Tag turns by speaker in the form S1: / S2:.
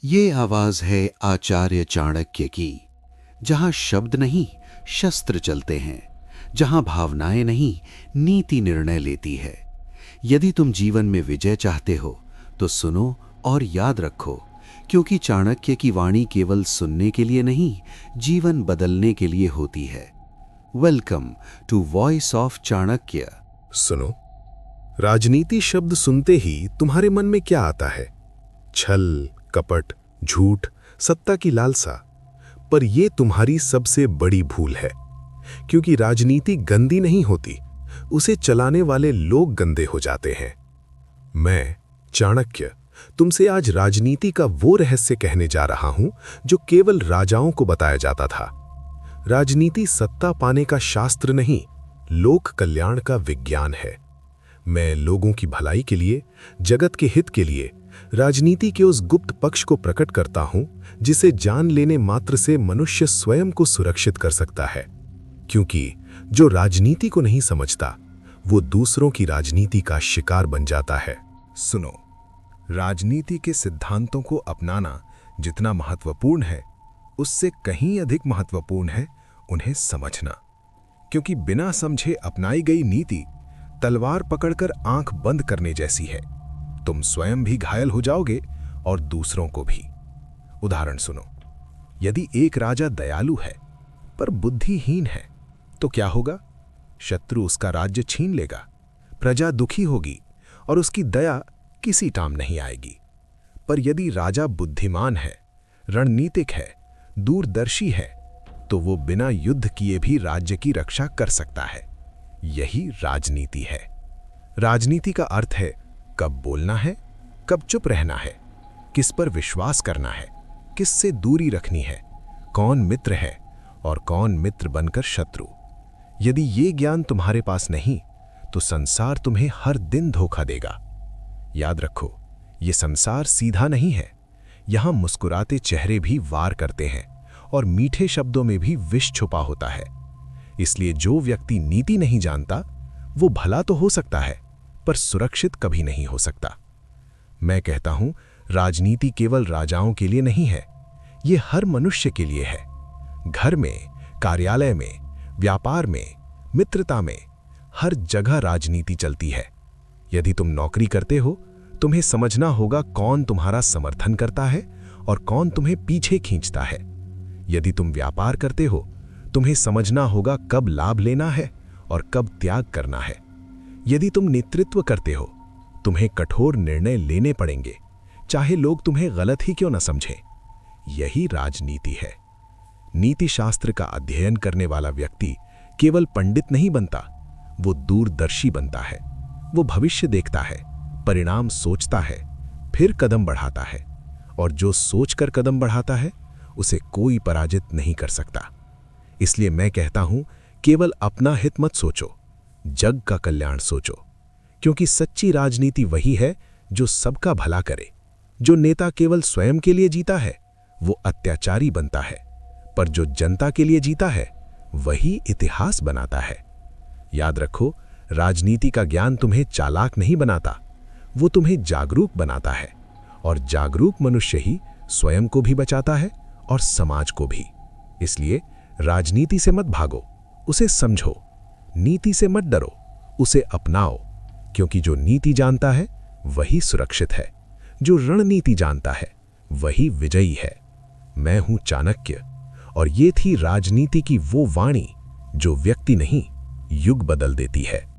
S1: ये आवाज है आचार्य चाणक्य की, जहां शब्द नहीं शस्त्र चलते हैं, जहां भावनाएं नहीं नीति निर्णय लेती है। यदि तुम जीवन में विजय चाहते हो तो सुनो और याद रखो, क्योंकि चाणक्य की वाणी केवल सुनने के लिए नहीं, जीवन बदलने के लिए होती है। Welcome to voice of Chanakya.
S2: सुनो, राजनीति शब्द सुनते ही तुम्हारे मन में क्या आता है? छल, कपट, झूठ, सत्ता की लालसा। पर यह तुम्हारी सबसे बड़ी भूल है, क्योंकि राजनीति गंदी नहीं होती, उसे चलाने वाले लोग गंदे हो जाते हैं। मैं चाणक्य तुमसे आज राजनीति का वो रहस्य कहने जा रहा हूं जो केवल राजाओं को बताया जाता था। राजनीति सत्ता पाने का शास्त्र नहीं, लोक कल्याण का विज्ञान है। मैं लोगों की भलाई के लिए, जगत के हित के लिए राजनीति के उस गुप्त पक्ष को प्रकट करता हूं जिसे जान लेने मात्र से मनुष्य स्वयं को सुरक्षित कर सकता है। क्योंकि जो राजनीति को नहीं समझता, वो दूसरों की राजनीति का शिकार बन जाता है।
S3: सुनो, राजनीति के सिद्धांतों को अपनाना जितना महत्वपूर्ण है, उससे कहीं अधिक महत्वपूर्ण है उन्हें समझना। क्योंकि बिना समझे अपनाई गई नीति तलवार पकड़कर आंख बंद करने जैसी है। तुम स्वयं भी घायल हो जाओगे और दूसरों को भी। उदाहरण सुनो, यदि एक राजा दयालु है पर बुद्धिहीन है तो क्या होगा? शत्रु उसका राज्य छीन लेगा, प्रजा दुखी होगी और उसकी दया किसी काम नहीं आएगी। पर यदि राजा बुद्धिमान है, रणनीतिक है, दूरदर्शी है, तो वो बिना युद्ध किए भी राज्य की रक्षा कर सकता है। यही राजनीति है। राजनीति का अर्थ है कब बोलना है, कब चुप रहना है, किस पर विश्वास करना है, किससे दूरी रखनी है, कौन मित्र है और कौन मित्र बनकर शत्रु। यदि ये ज्ञान तुम्हारे पास नहीं तो संसार तुम्हें हर दिन धोखा देगा। याद रखो, ये संसार सीधा नहीं है। यहां मुस्कुराते चेहरे भी वार करते हैं और मीठे शब्दों में भी विष छुपा होता है। इसलिए जो व्यक्ति नीति नहीं जानता, वो भला तो हो सकता है पर सुरक्षित कभी नहीं हो सकता। मैं कहता हूं, राजनीति केवल राजाओं के लिए नहीं है, ये हर मनुष्य के लिए है। घर में, कार्यालय में, व्यापार में, मित्रता में, हर जगह राजनीति चलती है। यदि तुम नौकरी करते हो, तुम्हें समझना होगा कौन तुम्हारा समर्थन करता है और कौन तुम्हें पीछे खींचता है। यदि तुम व्यापार करते हो, तुम्हें समझना होगा कब लाभ लेना है और कब त्याग करना है। यदि तुम नेतृत्व करते हो, तुम्हें कठोर निर्णय लेने पड़ेंगे, चाहे लोग तुम्हें गलत ही क्यों न समझें। यही राजनीति है। नीति शास्त्र का अध्ययन करने वाला व्यक्ति केवल पंडित नहीं बनता, वो दूरदर्शी बनता है। वो भविष्य देखता है, परिणाम सोचता है, फिर कदम बढ़ाता है। और जो सोचकर कदम बढ़ाता है, उसे कोई पराजित नहीं कर सकता। इसलिए मैं कहता हूं, केवल अपना हित मत सोचो, जग का कल्याण सोचो। क्योंकि सच्ची राजनीति वही है जो सबका भला करे। जो नेता केवल स्वयं के लिए जीता है, वो अत्याचारी बनता है, पर जो जनता के लिए जीता है, वही इतिहास बनाता है। याद रखो, राजनीति का ज्ञान तुम्हें चालाक नहीं बनाता, वो तुम्हें जागरूक बनाता है। और जागरूक मनुष्य ही स्वयं को भी बचाता है और समाज को भी। इसलिए राजनीति से मत भागो, उसे समझो। नीति से मत डरो, उसे अपनाओ। क्योंकि जो नीति जानता है वही सुरक्षित है, जो रणनीति जानता है वही विजयी है। मैं हूं चाणक्य, और ये थी राजनीति की वो वाणी जो व्यक्ति नहीं, युग बदल देती है।